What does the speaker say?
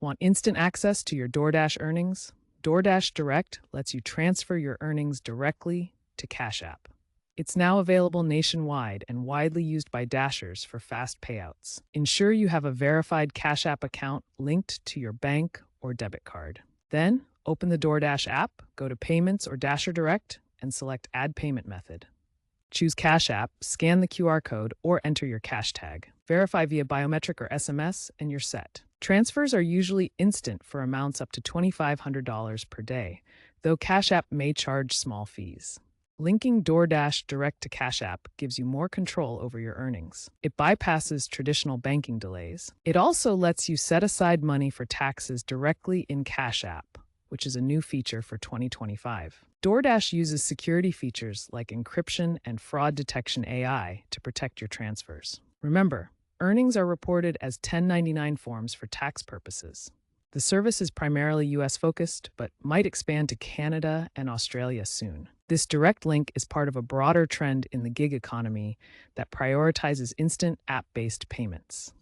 Want instant access to your DoorDash earnings? DoorDash Direct lets you transfer your earnings directly to Cash App. It's now available nationwide and widely used by Dashers for fast payouts. Ensure you have a verified Cash App account linked to your bank or debit card. Then, open the DoorDash app, go to Payments or DasherDirect, and select Add Payment Method. Choose Cash App, scan the QR code, or enter your cash tag. Verify via biometric or SMS, and you're set. Transfers are usually instant for amounts up to $2,500 per day, though Cash App may charge small fees. Linking DoorDash Direct to Cash App gives you more control over your earnings. It bypasses traditional banking delays. It also lets you set aside money for taxes directly in Cash App, which is a new feature for 2025. DoorDash uses security features like encryption and fraud detection AI to protect your transfers. Remember, earnings are reported as 1099 forms for tax purposes. The service is primarily US-focused, but might expand to Canada and Australia soon. This direct link is part of a broader trend in the gig economy that prioritizes instant app-based payments.